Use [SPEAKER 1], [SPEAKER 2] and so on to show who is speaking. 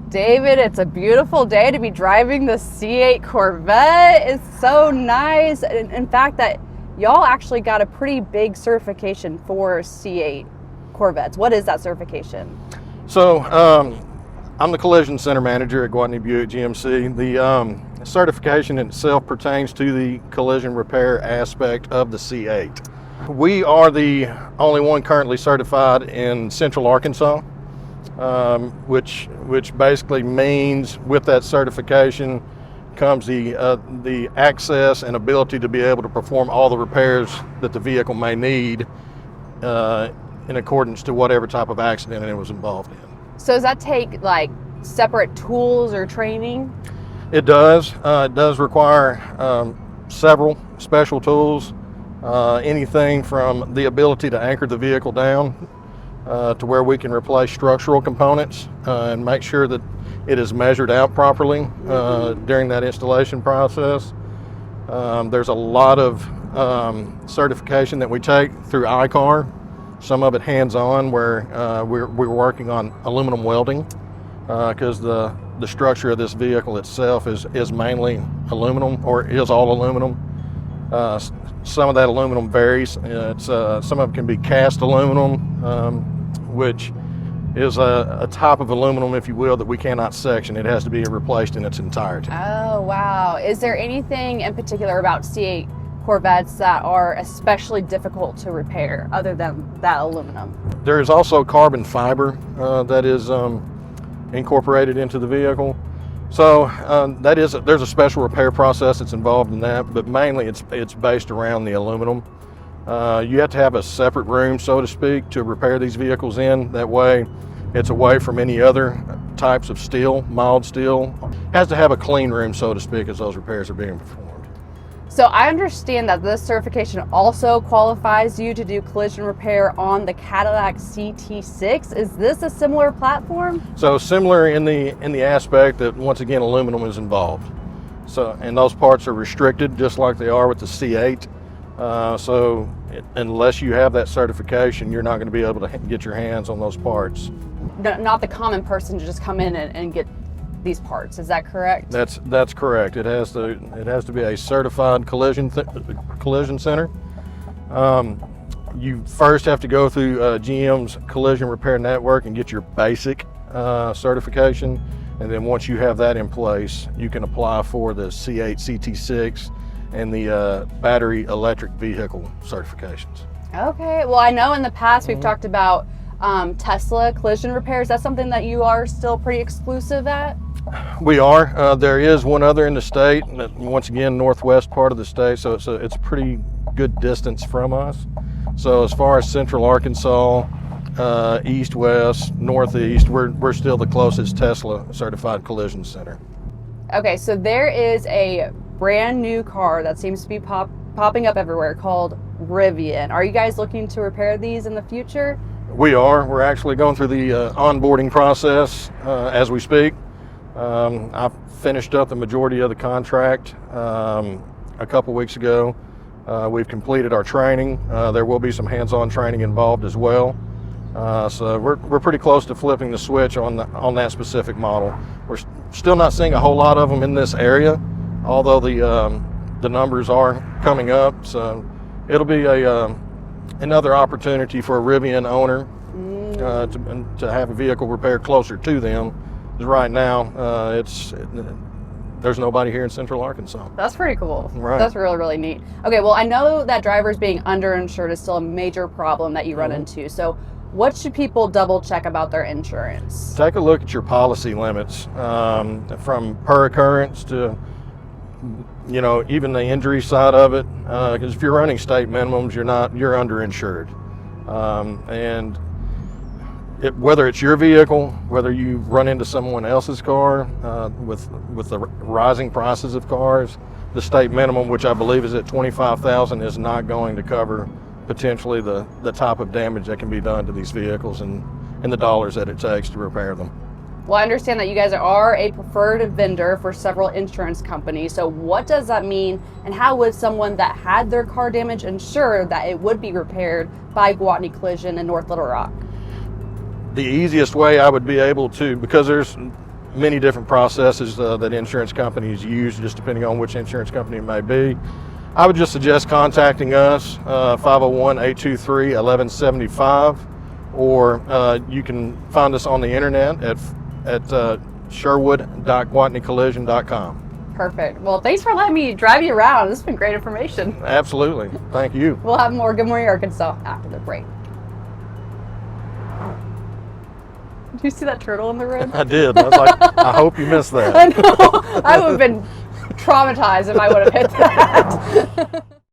[SPEAKER 1] David, it's a beautiful day to be driving the C8 Corvette. It's so nice. In fact, that y'all actually got a pretty big certification for C8 Corvettes. What is that certification?
[SPEAKER 2] So I'm the collision center manager at Gwatney Buick GMC. The certification itself pertains to the collision repair aspect of the C8. We are the only one currently certified in Central Arkansas, which basically means with that certification comes the access and ability to be able to perform all the repairs that the vehicle may need in accordance to whatever type of accident it was involved in.
[SPEAKER 1] So does that take like separate tools or training?
[SPEAKER 2] It does. It does require several special tools, anything from the ability to anchor the vehicle down to where we can replace structural components and make sure that it is measured out properly during that installation process. There's a lot of certification that we take through ICAR, some of it hands-on where we're working on aluminum welding because the structure of this vehicle itself is mainly aluminum, or is all aluminum. Some of that aluminum varies. Some of it can be cast aluminum, which is a type of aluminum, if you will, that we cannot section. It has to be replaced in its entirety.
[SPEAKER 1] Oh, wow. Is there anything in particular about C8 Corvettes that are especially difficult to repair other than that aluminum?
[SPEAKER 2] There is also carbon fiber that is incorporated into the vehicle. So there's a special repair process that's involved in that, but mainly it's based around the aluminum. You have to have a separate room, so to speak, to repair these vehicles in. That way it's away from any other types of steel, mild steel. Has to have a clean room, so to speak, as those repairs are being performed.
[SPEAKER 1] So I understand that this certification also qualifies you to do collision repair on the Cadillac CT6. Is this a similar platform?
[SPEAKER 2] So similar in the aspect that, once again, aluminum is involved. So, and those parts are restricted just like they are with the C8. So unless you have that certification, you're not going to be able to get your hands on those parts.
[SPEAKER 1] Not the common person to just come in and get these parts. Is that correct?
[SPEAKER 2] That's correct. It has to be a certified collision center. You first have to go through GM's collision repair network and get your basic certification, and then once you have that in place, you can apply for the C8 CT6 and the battery electric vehicle certifications.
[SPEAKER 1] Okay. Well, I know in the past we've talked about Tesla collision repairs. That's something that you are still pretty exclusive at?
[SPEAKER 2] We are. There is one other in the state, once again, northwest part of the state, so it's a pretty good distance from us. So as far as Central Arkansas, east, west, northeast, we're still the closest Tesla certified collision center.
[SPEAKER 1] Okay, so there is a brand new car that seems to be popping up everywhere called Rivian. Are you guys looking to repair these in the future?
[SPEAKER 2] We are. We're actually going through the onboarding process as we speak. I've finished up the majority of the contract a couple weeks ago. We've completed our training. There will be some hands-on training involved as well. So we're pretty close to flipping the switch on that specific model. We're still not seeing a whole lot of them in this area, although the numbers are coming up. So it'll be another opportunity for a Rivian owner to have a vehicle repaired closer to them. Right now, there's nobody here in Central Arkansas.
[SPEAKER 1] That's pretty cool.
[SPEAKER 2] Right.
[SPEAKER 1] That's really, really neat. Okay, well, I know that drivers being underinsured is still a major problem that you run into. So what should people double check about their insurance?
[SPEAKER 2] Take a look at your policy limits, from per occurrence to, even the injury side of it. Because if you're running state minimums, you're underinsured. And whether it's your vehicle, whether you run into someone else's car, with the rising prices of cars, the state minimum, which I believe is at $25,000, is not going to cover potentially the type of damage that can be done to these vehicles and the dollars that it takes to repair them.
[SPEAKER 1] Well, I understand that you guys are a preferred vendor for several insurance companies. So what does that mean, and how would someone that had their car damage ensure that it would be repaired by Gwatney Collision in North Little Rock?
[SPEAKER 2] The easiest way I would be able to, because there's many different processes that insurance companies use, just depending on which insurance company it may be. I would just suggest contacting us, 501-823-1175, or you can find us on the internet at sherwood.gwatneycollision.com.
[SPEAKER 1] Perfect. Well, thanks for letting me drive you around. This has been great information.
[SPEAKER 2] Absolutely. Thank you.
[SPEAKER 1] We'll have more Good Morning Arkansas after the break. Did you see that turtle in the road?
[SPEAKER 2] I did. I was like, I hope you missed that.
[SPEAKER 1] I know. I would have been traumatized if I would have hit that.